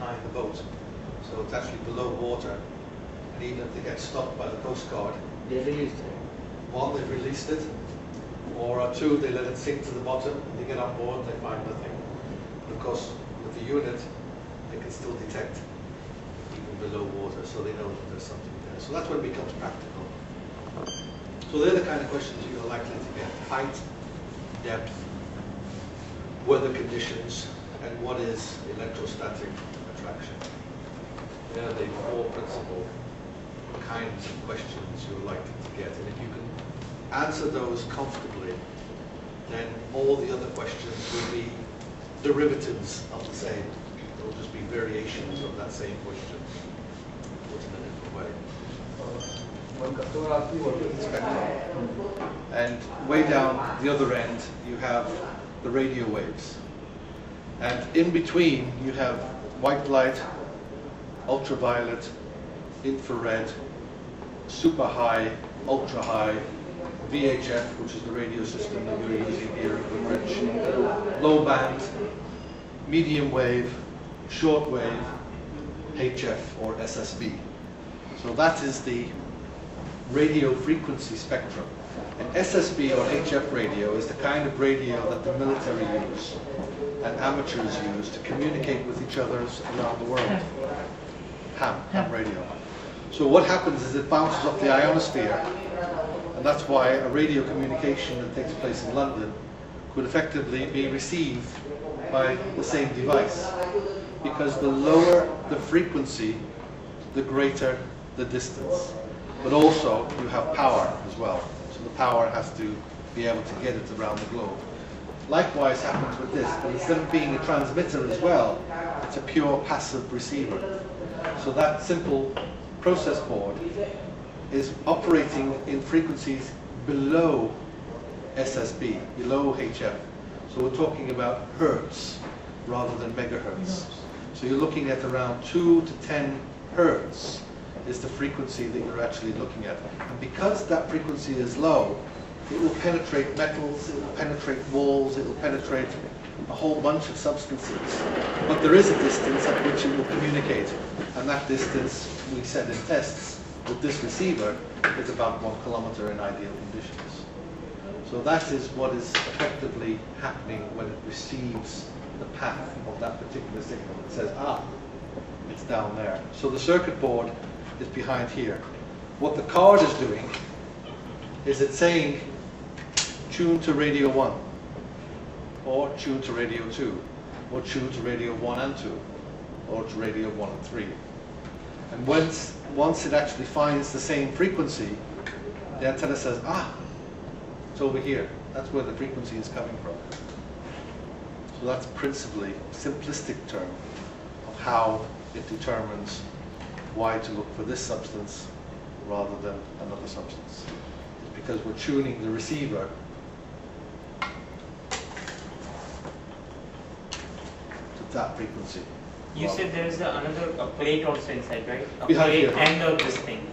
behind the boat. So it's actually below water. And even if they get stopped by the Coast Guard, They released it. one, they've released it, or two, they let it sink to the bottom, they get on board, they find nothing. But of course, with the unit, they can still detect even below water, so they know that there's something there. So that's when it becomes practical. So they're the kind of questions you're likely to get. Height, depth, weather conditions, and what is electrostatic attraction. They're the four principal kinds of questions you're likely to get. And if you can answer those comfortably, then all the other questions will be derivatives of the same. They'll just be variations of that same question, put in a different way. One customer asked me what to expect. And way down the other end, you have the radio waves. And in between, you have white light, ultraviolet, infrared, super high, ultra high, VHF, which is the radio system that we're using here at Woodbridge, low band, medium wave, short wave, HF or SSB. So that is the radio frequency spectrum. An SSB or HF radio is the kind of radio that the military use and amateurs use to communicate with each other around the world. Ham radio. So what happens is it bounces off the ionosphere, and that's why a radio communication that takes place in London could effectively be received by the same device. Because the lower the frequency, the greater the distance. But also you have power as well. So the power has to be able to get it around the globe. Likewise happens with this, but instead of being a transmitter as well, it's a pure passive receiver. So that simple process board is operating in frequencies below SSB, below HF. So we're talking about hertz rather than megahertz. So you're looking at around 2 to 10 hertz is the frequency that you're actually looking at. And because that frequency is low, it will penetrate metals, it will penetrate walls, it will penetrate a whole bunch of substances. But there is a distance at which it will communicate. And that distance, we said in tests, with this receiver, is about 1 kilometer in ideal conditions. So that is what is effectively happening when it receives the path of that particular signal. It says, ah, it's down there. So the circuit board is behind here. What the card is doing is it's saying, tune to radio 1, or tune to radio 2, or tune to radio 1 and 2, or to radio 1 and 3. And once it actually finds the same frequency, the antenna says, ah, it's over here. That's where the frequency is coming from. So that's principally a simplistic term of how it determines why to look for this substance rather than another substance. It's because we're tuning the receiver to that frequency. You said there is another plate also inside, right? A Behind plate here. and this thing.